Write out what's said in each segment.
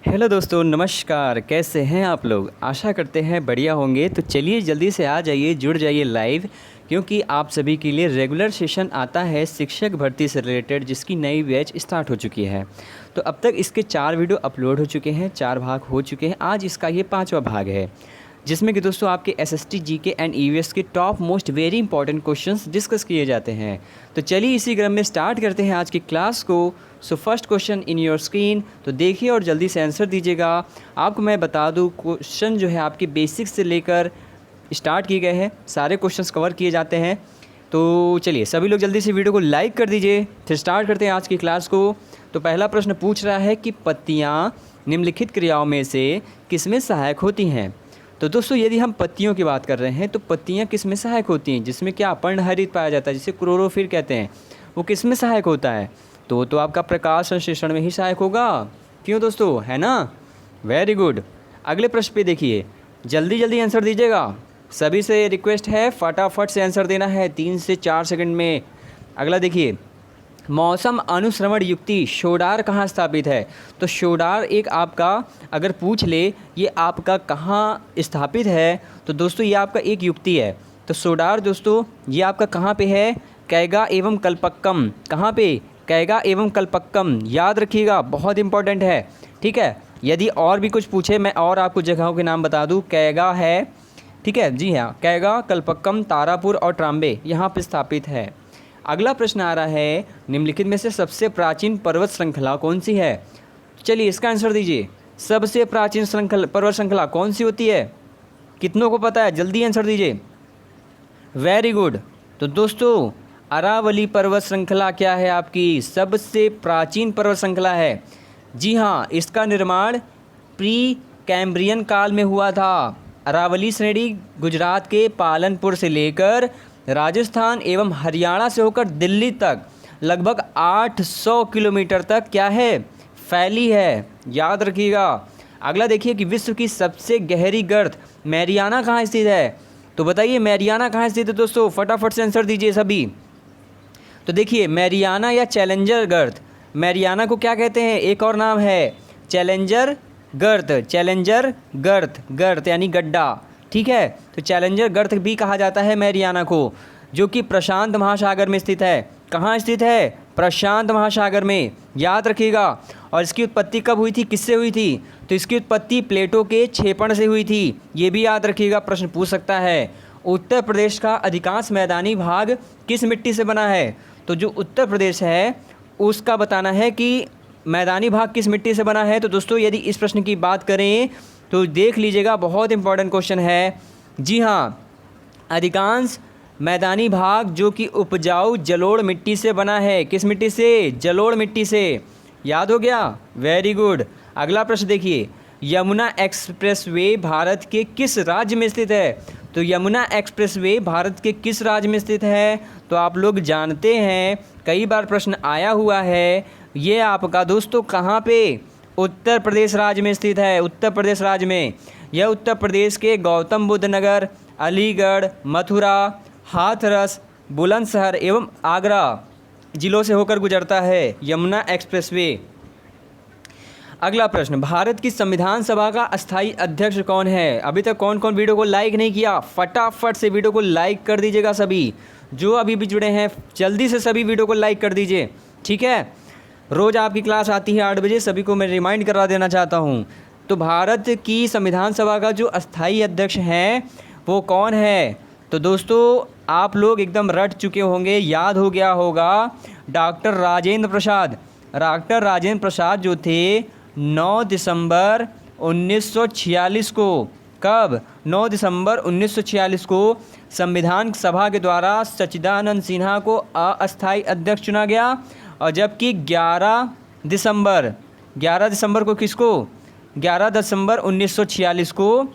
Hello दोस्तों, नमस्कार। कैसे हैं आप लोग? आशा करते हैं बढ़िया होंगे। तो चलिए जल्दी से आ जाइए, जुड़ जाइए लाइव, क्योंकि आप सभी के लिए रेगुलर सेशन आता है शिक्षक भर्ती से रिलेटेड, जिसकी नई बैच स्टार्ट हो चुकी है। तो अब तक इसके 4 वीडियो अपलोड हो चुके हैं, 4 भाग हो चुके हैं। आज इसका ये 5वां भाग है, जिसमें कि दोस्तों आपके एसएसटी, जीके एंड ईवीएस के top most very important questions discuss किए जाते हैं। तो चलिए इसी क्रम में स्टार्ट करते हैं आज की क्लास को। So first question in your screen, तो देखिए और जल्दी से आंसर दीजिएगा। आपको मैं बता दूं, क्वेश्चन जो है आपके बेसिक्स से लेकर स्टार्ट किए गए हैं, सारे क्वेश्चंस कवर किए जाते हैं। तो चलिए सभी लोग जल्दी से वीडियो को लाइक कर दीजिए, फिर स्टार्ट करते हैं आज की क्लास को। तो पहला प्रश्न पूछ रहा है कि पत्तियाँ निम्नलिखित क्रियाओं में से किसमें सहायक होती हैं। तो दोस्तों यदि हम पत्तियों की बात कर रहे हैं तो पत्तियां किस में सहायक होती हैं, जिसमें क्या पर्णहरित पाया जाता है, जिसे क्लोरोफिल कहते हैं, वो किस में सहायक होता है। तो आपका प्रकाश संश्लेषण में ही सहायक होगा। क्यों दोस्तों, है ना? Very good. अगले प्रश्न पे देखिए, जल्दी जल्दी आंसर दीजिएगा। सभी से रिक्वेस्ट है, फटाफट से आंसर देना है 3 से 4 सेकंड में। अगला देखिए, मौसम अनुश्रवण युक्ति शोडार कहाँ स्थापित है। तो शोडार एक आपका अगर पूछ ले ये आपका कहाँ स्थापित है, तो दोस्तों ये आपका एक युक्ति है। तो शोडार दोस्तों ये आपका कहाँ पे है? कैगा एवं कल्पक्कम। कहाँ पे? कैगा एवं कल्पक्कम। याद रखिएगा, बहुत इंपॉर्टेंट है। ठीक है, यदि और भी कुछ पूछे मैं और आपको जगहों के नाम बता दूँ। कैगा है, ठीक है जी हाँ, कैगा, कल्पक्कम, तारापुर और ट्राम्बे यहाँ पे स्थापित है। अगला प्रश्न आ रहा है, निम्नलिखित में से सबसे प्राचीन पर्वत श्रृंखला कौन सी है। चलिए इसका आंसर दीजिए। सबसे प्राचीन पर्वत श्रृंखला कौन सी होती है? कितनों को पता है? जल्दी आंसर दीजिए। Very good. तो दोस्तों अरावली पर्वत श्रृंखला क्या है? आपकी सबसे प्राचीन पर्वत श्रृंखला है। जी हाँ, इसका निर्माण प्री कैम्ब्रियन काल में हुआ था। अरावली श्रेणी गुजरात के पालनपुर से लेकर राजस्थान एवं हरियाणा से होकर दिल्ली तक लगभग 800 किलोमीटर तक क्या है? फैली है। याद रखिएगा। अगला देखिए कि विश्व की सबसे गहरी गर्त मैरियाना कहाँ स्थित है। तो बताइए मैरियाना कहाँ स्थित है दोस्तों? फटाफट से आंसर दीजिए सभी। तो देखिए मैरियाना या चैलेंजर गर्त, मैरियाना को क्या कहते हैं? एक और नाम है चैलेंजर गर्त। चैलेंजर गर्त, गर्त यानी गड्ढा। ठीक है, तो चैलेंजर गर्त भी कहा जाता है मैरियाना को, जो कि प्रशांत महासागर में स्थित है। कहाँ स्थित है? प्रशांत महासागर में। याद रखिएगा। और इसकी उत्पत्ति कब हुई थी, किससे हुई थी? तो इसकी उत्पत्ति प्लेटो के क्षेपण से हुई थी। ये भी याद रखिएगा, प्रश्न पूछ सकता है। उत्तर प्रदेश का अधिकांश मैदानी भाग किस मिट्टी से बना है। तो जो उत्तर प्रदेश है उसका बताना है कि मैदानी भाग किस मिट्टी से बना है। तो दोस्तों यदि इस प्रश्न की बात करें तो देख लीजिएगा, बहुत इंपॉर्टेंट क्वेश्चन है। जी हाँ, अधिकांश मैदानी भाग जो कि उपजाऊ जलोढ़ मिट्टी से बना है। किस मिट्टी से? जलोढ़ मिट्टी से। याद हो गया? Very good. अगला प्रश्न देखिए, यमुना एक्सप्रेसवे भारत के किस राज्य में स्थित है। तो यमुना एक्सप्रेसवे भारत के किस राज्य में स्थित है? तो आप लोग जानते हैं, कई बार प्रश्न आया हुआ है। ये आपका दोस्तों कहाँ पे? उत्तर प्रदेश राज्य में स्थित है। उत्तर प्रदेश राज्य में। यह उत्तर प्रदेश के गौतम बुद्ध नगर, अलीगढ़, मथुरा, हाथरस, बुलंदशहर एवं आगरा जिलों से होकर गुजरता है यमुना एक्सप्रेसवे। अगला प्रश्न, भारत की संविधान सभा का अस्थायी अध्यक्ष कौन है। अभी तक कौन कौन वीडियो को लाइक नहीं किया, फटाफट से वीडियो को लाइक कर दीजिएगा सभी। जो अभी भी जुड़े हैं जल्दी से सभी वीडियो को लाइक कर दीजिए। ठीक है, रोज़ आपकी क्लास आती है 8 बजे, सभी को मैं रिमाइंड करा देना चाहता हूँ। तो भारत की संविधान सभा का जो अस्थायी अध्यक्ष हैं वो कौन है। तो दोस्तों आप लोग एकदम रट चुके होंगे, याद हो गया होगा, डॉक्टर राजेंद्र प्रसाद। डॉक्टर राजेंद्र प्रसाद जो थे 9 दिसंबर 1946 को, कब? 9 दिसंबर 1946 को संविधान सभा के द्वारा सच्चिदानंद सिन्हा को अस्थायी अध्यक्ष चुना गया। और जबकि 11 दिसंबर को किसको? 11 दिसंबर 1946 को,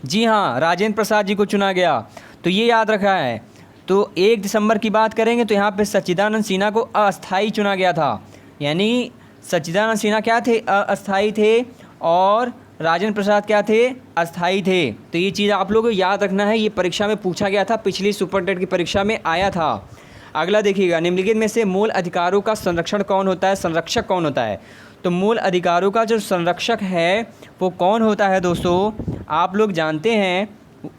जी हाँ, राजेंद्र प्रसाद जी को चुना गया। तो ये याद रखा है। तो 1 दिसंबर की बात करेंगे तो यहाँ पे सच्चिदानंद सिन्हा को अस्थायी चुना गया था। यानी सच्चिदानंद सिन्हा क्या थे? अस्थायी थे। और राजेंद्र प्रसाद क्या थे? अस्थायी थे। तो ये चीज़ आप लोगों को याद रखना है। ये परीक्षा में पूछा गया था, पिछली सुपरटेट की परीक्षा में आया था। अगला देखिएगा, निम्नलिखित में से मूल अधिकारों का संरक्षण कौन होता है, संरक्षक कौन होता है। तो मूल अधिकारों का जो संरक्षक है वो कौन होता है दोस्तों? आप लोग जानते हैं,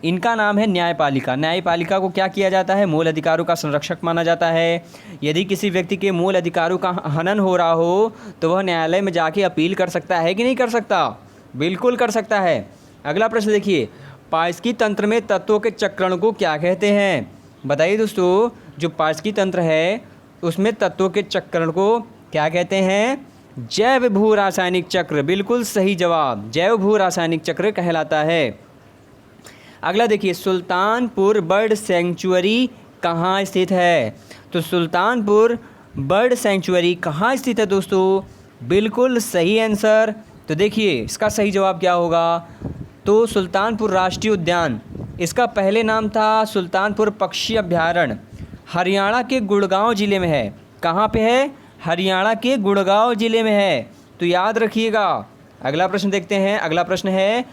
इनका नाम है न्यायपालिका। न्यायपालिका को क्या किया जाता है? मूल अधिकारों का संरक्षक माना जाता है। यदि किसी व्यक्ति के मूल अधिकारों का हनन हो रहा हो तो वह न्यायालय में जाके अपील कर सकता है कि नहीं कर सकता? बिल्कुल कर सकता है। अगला प्रश्न देखिए, पारस्की तंत्र में तत्वों के चक्रण को क्या कहते हैं? बताइए दोस्तों, जो पारस्की तंत्र है उसमें तत्वों के चक्रण को क्या कहते हैं? जैव भू रासायनिक चक्र। बिल्कुल सही जवाब, जैव भू रासायनिक चक्र कहलाता है। अगला देखिए, सुल्तानपुर बर्ड सेंचुरी कहाँ स्थित है? तो सुल्तानपुर बर्ड सेंचुरी कहाँ स्थित है दोस्तों? बिल्कुल सही आंसर। तो देखिए इसका सही जवाब क्या होगा? तो सुल्तानपुर राष्ट्रीय उद्यान, इसका पहले नाम था सुल्तानपुर पक्षी अभयारण्य, हरियाणा के गुड़गांव ज़िले में है। कहाँ पे है? हरियाणा के गुड़गांव ज़िले में है, तो याद रखिएगा। अगला प्रश्न देखते हैं। अगला प्रश्न है,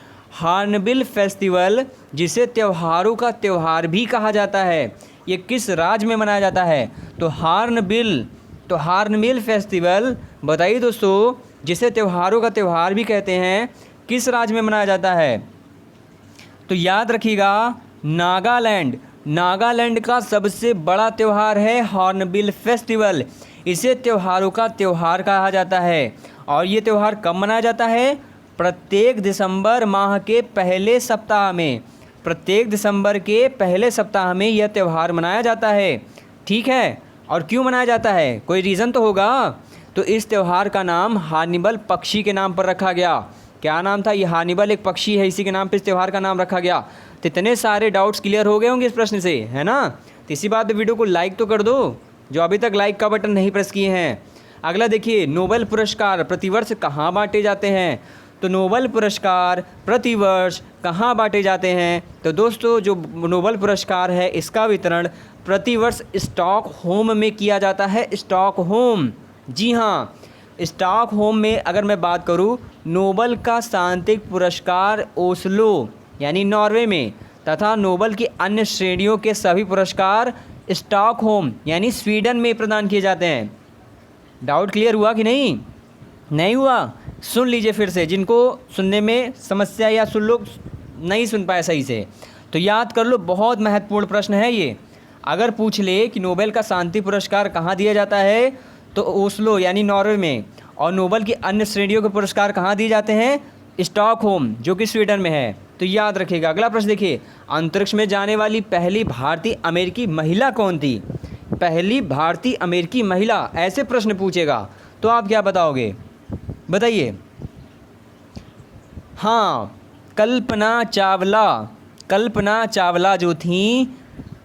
हॉर्नबिल फेस्टिवल, जिसे त्योहारों का त्यौहार भी कहा जाता है, ये किस राज्य में मनाया जाता है? तो हॉर्नबिल फेस्टिवल, बताइए दोस्तों, जिसे त्योहारों का त्यौहार भी कहते हैं, किस राज्य में मनाया जाता है? तो याद रखिएगा, नागालैंड का सबसे बड़ा त्यौहार है हॉर्नबिल फेस्टिवल। इसे त्योहारों का त्यौहार कहा जाता है। और ये त्यौहार कब मनाया जाता है? प्रत्येक दिसंबर माह के पहले सप्ताह में। प्रत्येक दिसंबर के पहले सप्ताह में यह त्यौहार मनाया जाता है। ठीक है, और क्यों मनाया जाता है? कोई रीज़न तो होगा। तो इस त्यौहार का नाम हॉर्नबिल पक्षी के नाम पर रखा गया। क्या नाम था? ये हॉर्नबिल एक पक्षी है, इसी के नाम पर इस त्यौहार का नाम रखा गया। तो इतने सारे डाउट्स क्लियर हो गए होंगे इस प्रश्न से, है ना? तो इसी बात पे वीडियो को लाइक तो कर दो, जो अभी तक लाइक का बटन नहीं प्रेस किए हैं। अगला देखिए, नोबेल पुरस्कार प्रतिवर्ष कहाँ बांटे जाते हैं? तो नोबेल पुरस्कार प्रतिवर्ष कहाँ बांटे जाते हैं? तो दोस्तों, जो नोबेल पुरस्कार है इसका वितरण प्रतिवर्ष स्टॉकहोम में किया जाता है। स्टॉकहोम, जी हाँ, स्टॉकहोम में अगर मैं बात करूँ, नोबेल का शांति पुरस्कार ओस्लो यानी नॉर्वे में, तथा नोबेल की अन्य श्रेणियों के सभी पुरस्कार स्टॉकहोम यानी स्वीडन में प्रदान किए जाते हैं। डाउट क्लियर हुआ कि नहीं? नहीं हुआ? सुन लीजिए फिर से, जिनको सुनने में समस्या या सुन लोग नहीं सुन पाए सही से, तो याद कर लो। बहुत महत्वपूर्ण प्रश्न है ये। अगर पूछ ले कि नोबेल का शांति पुरस्कार कहाँ दिया जाता है, तो ओस्लो यानी नॉर्वे में, और नोबेल की अन्य श्रेणियों के पुरस्कार कहाँ दिए जाते हैं? स्टॉकहोम, जो कि स्वीडन में है। तो याद रखिएगा। अगला प्रश्न देखिए, अंतरिक्ष में जाने वाली पहली भारतीय अमेरिकी महिला कौन थी? पहली भारतीय अमेरिकी महिला, ऐसे प्रश्न पूछेगा तो आप क्या बताओगे? बताइए। हाँ, कल्पना चावला जो थी,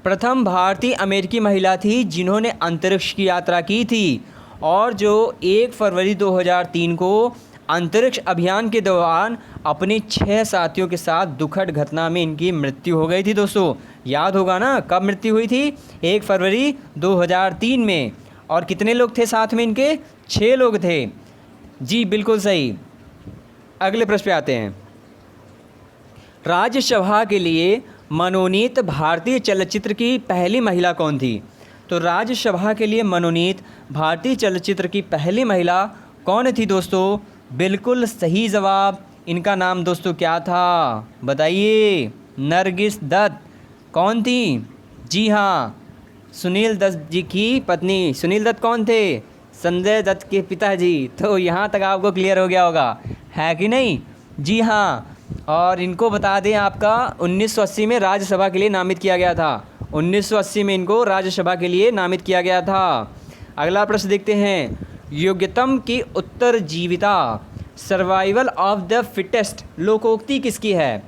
प्रथम भारतीय अमेरिकी महिला थी जिन्होंने अंतरिक्ष की यात्रा की थी, और जो 1 फरवरी 2003 को अंतरिक्ष अभियान के दौरान अपने 6 साथियों के साथ दुखद घटना में इनकी मृत्यु हो गई थी। दोस्तों याद होगा ना, कब मृत्यु हुई थी? 1 फरवरी 2003 में। और कितने लोग थे साथ में इनके? 6 लोग थे। जी बिल्कुल सही। अगले प्रश्न पे आते हैं। राज्यसभा के लिए मनोनीत भारतीय चलचित्र की पहली महिला कौन थी? तो राज्यसभा के लिए मनोनीत भारतीय चलचित्र की पहली महिला कौन थी दोस्तों? बिल्कुल सही जवाब। इनका नाम दोस्तों क्या था? बताइए। नरगिस दत्त। कौन थी? जी हाँ, सुनील दत्त जी की पत्नी। सुनील दत्त कौन थे? संजय दत्त के पिताजी। तो यहाँ तक आपको क्लियर हो गया होगा, है कि नहीं? जी हाँ। और इनको बता दें, आपका 1980 में राज्यसभा के लिए नामित किया गया था। 1980 में इनको राज्यसभा के लिए नामित किया गया था। अगला प्रश्न देखते हैं। योग्यतम की उत्तरजीविता, सर्वाइवल ऑफ द फिटेस्ट लोकोक्ति किसकी है?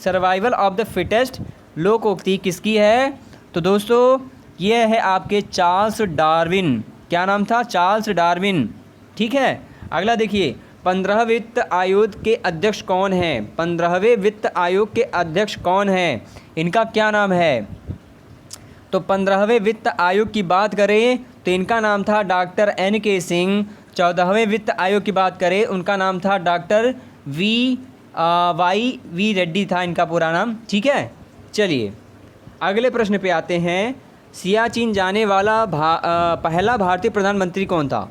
सर्वाइवल ऑफ द फिटेस्ट लोकोक्ति किसकी है? तो दोस्तों ये है आपके चार्ल्स डार्विन। क्या नाम था? Charles Darwin. ठीक है। अगला देखिए, 15वें वित्त आयोग के अध्यक्ष कौन हैं? 15वें वित्त आयोग के अध्यक्ष कौन हैं? इनका क्या नाम है? तो 15वें वित्त आयोग की बात करें तो इनका नाम था डॉक्टर NK सिंह। 14वें वित्त आयोग की बात करें, उनका नाम था डॉक्टर YV रेड्डी था इनका पूरा नाम। ठीक है, चलिए अगले प्रश्न पे आते हैं। सियाचिन जाने वाला पहला भारतीय प्रधानमंत्री कौन था?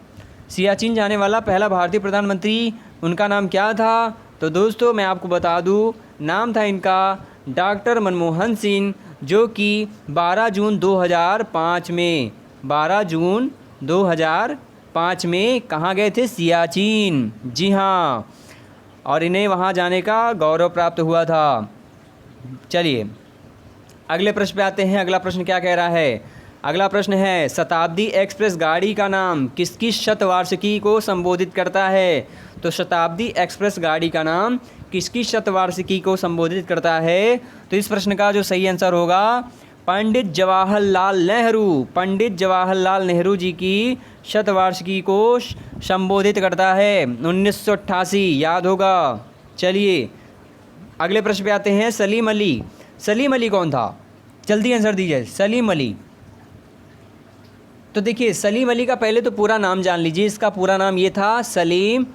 सियाचिन जाने वाला पहला भारतीय प्रधानमंत्री, उनका नाम क्या था? तो दोस्तों मैं आपको बता दूं, नाम था इनका डॉक्टर मनमोहन सिंह, जो कि 12 जून 2005 में 12 जून 2005 में कहाँ गए थे? सियाचिन। जी हाँ, और इन्हें वहाँ जाने का गौरव प्राप्त हुआ था। चलिए अगले प्रश्न पे आते हैं। अगला प्रश्न क्या कह रहा है? अगला प्रश्न है, शताब्दी एक्सप्रेस गाड़ी का नाम किसकी शतवार्षिकी को संबोधित करता है? तो शताब्दी एक्सप्रेस गाड़ी का नाम किसकी शतवार्षिकी को संबोधित करता है? तो इस प्रश्न का जो सही आंसर होगा, पंडित जवाहरलाल नेहरू। पंडित जवाहरलाल नेहरू जी की शतवार्षिकी को संबोधित करता है, 1988, याद होगा। चलिए अगले प्रश्न पे आते हैं। सलीम अली। सलीम अली कौन था? जल्दी आंसर दीजिए। सलीम अली, तो देखिए सलीम अली का पहले तो पूरा नाम जान लीजिए। इसका पूरा नाम ये था, सलीम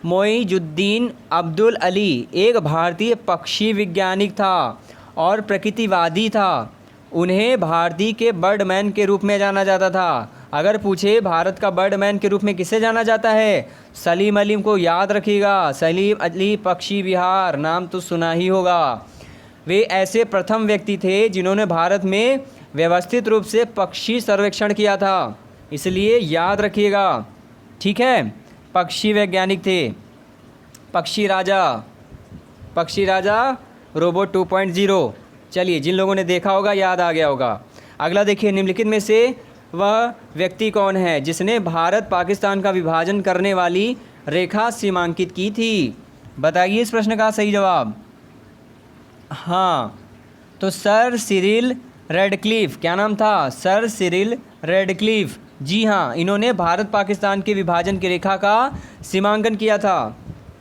मोइजुद्दीन अब्दुल अली। एक भारतीय पक्षी वैज्ञानिक था और प्रकृतिवादी था। उन्हें भारतीय के बर्डमैन के रूप में जाना जाता था। अगर पूछे भारत का बर्डमैन के रूप में किसे जाना जाता है, सलीम अली को याद रखिएगा। सलीम अली पक्षी विहार नाम तो सुना ही होगा। वे ऐसे प्रथम व्यक्ति थे जिन्होंने भारत में व्यवस्थित रूप से पक्षी सर्वेक्षण किया था, इसलिए याद रखिएगा। ठीक है, पक्षी वैज्ञानिक थे। पक्षी राजा, पक्षी राजा रोबोट 2.0। चलिए जिन लोगों ने देखा होगा याद आ गया होगा। अगला देखिए, निम्नलिखित में से वह व्यक्ति कौन है जिसने भारत पाकिस्तान का विभाजन करने वाली रेखा सीमांकित की थी? बताइए इस प्रश्न का सही जवाब। हाँ, तो सर सिरिल रेडक्लिफ। क्या नाम था? Sir Cyril Radcliffe. जी हाँ, इन्होंने भारत पाकिस्तान के विभाजन की रेखा का सीमांकन किया था।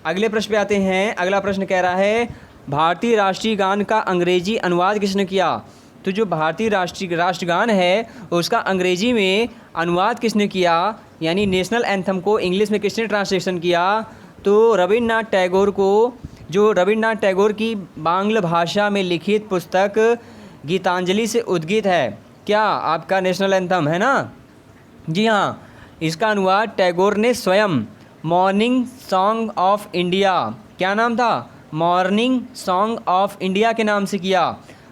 अगले प्रश्न पे आते हैं। अगला प्रश्न कह रहा है, भारतीय राष्ट्रीय गान का अंग्रेजी अनुवाद किसने किया? तो जो भारतीय राष्ट्रगान है उसका अंग्रेजी में अनुवाद किसने किया, यानी नेशनल एंथम को इंग्लिश में किसने ट्रांसलेशन किया? तो रविन्द्रनाथ टैगोर को, जो रविन्द्रनाथ टैगोर की बांग्ला भाषा में लिखित पुस्तक गीतांजलि से उद्गीत है। क्या आपका नेशनल एंथम है ना? जी हाँ, इसका अनुवाद टैगोर ने स्वयं मॉर्निंग सॉन्ग ऑफ इंडिया, क्या नाम था? मॉर्निंग सॉन्ग ऑफ इंडिया के नाम से किया।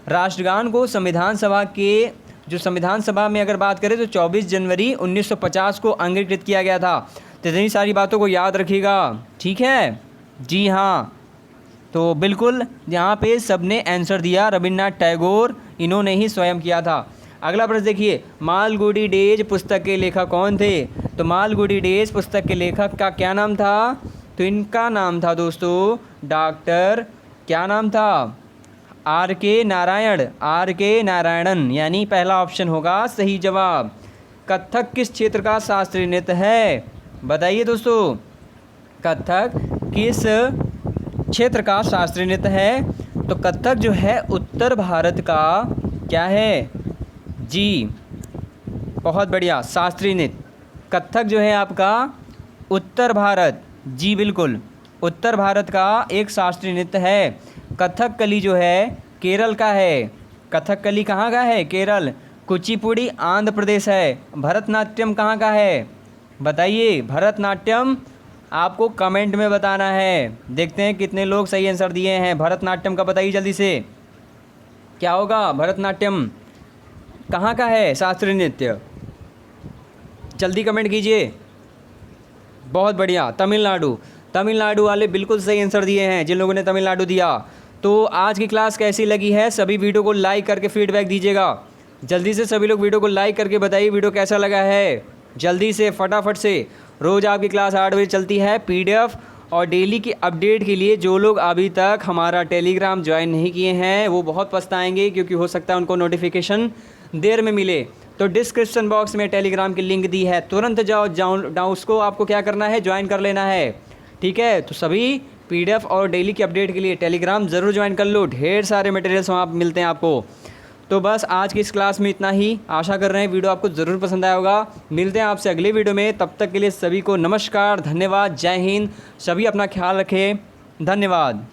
राष्ट्रगान को संविधान सभा के, जो संविधान सभा में अगर बात करें तो 24 जनवरी 1950 को अंगीकृत किया गया था। तो इतनी सारी बातों को याद रखिएगा। ठीक है, जी हाँ, तो बिल्कुल यहाँ पे सबने आंसर दिया, रविन्द्रनाथ टैगोर, इन्होंने ही स्वयं किया था। अगला प्रश्न देखिए, मालगुडी डेज पुस्तक के लेखक कौन थे? तो मालगुडी डेज पुस्तक के लेखक का क्या नाम था? तो इनका नाम था दोस्तों डॉक्टर, क्या नाम था? R.K. नारायण, R.K. नारायणन, यानी पहला ऑप्शन होगा सही जवाब। कथक किस क्षेत्र का शास्त्रीय नृत्य है? बताइए दोस्तों, कथक किस क्षेत्र का शास्त्रीय नृत्य है? तो कथक जो है उत्तर भारत का क्या है? जी, बहुत बढ़िया, शास्त्रीय नृत्य। कथक जो है आपका उत्तर भारत, जी बिल्कुल, उत्तर भारत का एक शास्त्रीय नृत्य है। कथकली जो है केरल का है। कथकली कहाँ का है? केरल। कुचिपुड़ी आंध्र प्रदेश है। भरतनाट्यम कहाँ का है? बताइए, भरतनाट्यम आपको कमेंट में बताना है। देखते हैं कितने लोग सही आंसर दिए हैं। भरतनाट्यम का बताइए जल्दी से, क्या होगा? भरतनाट्यम कहाँ का है शास्त्रीय नृत्य? जल्दी कमेंट कीजिए। बहुत बढ़िया, तमिलनाडु। तमिलनाडु वाले बिल्कुल सही आंसर दिए हैं जिन लोगों ने तमिलनाडु दिया। तो आज की क्लास कैसी लगी है? सभी वीडियो को लाइक करके फीडबैक दीजिएगा। जल्दी से सभी लोग वीडियो को लाइक करके बताइए वीडियो कैसा लगा है। जल्दी से फटाफट से। रोज़ आपकी क्लास 8 बजे चलती है। PDF और डेली की अपडेट के लिए जो लोग अभी तक हमारा टेलीग्राम ज्वाइन नहीं किए हैं वो बहुत पछताएंगे, क्योंकि हो सकता है उनको नोटिफिकेशन देर में मिले। तो डिस्क्रिप्शन बॉक्स में टेलीग्राम की लिंक दी है, तुरंत जाओ उसको आपको क्या करना है? ज्वाइन कर लेना है। ठीक है, तो सभी PDF और डेली की अपडेट के लिए टेलीग्राम ज़रूर ज्वाइन कर लो। ढेर सारे मटेरियल्स वहाँ मिलते हैं आपको। तो बस आज की इस क्लास में इतना ही। आशा कर रहे हैं वीडियो आपको ज़रूर पसंद आया होगा। मिलते हैं आपसे अगले वीडियो में, तब तक के लिए सभी को नमस्कार, धन्यवाद, जय हिंद। सभी अपना ख्याल रखें, धन्यवाद।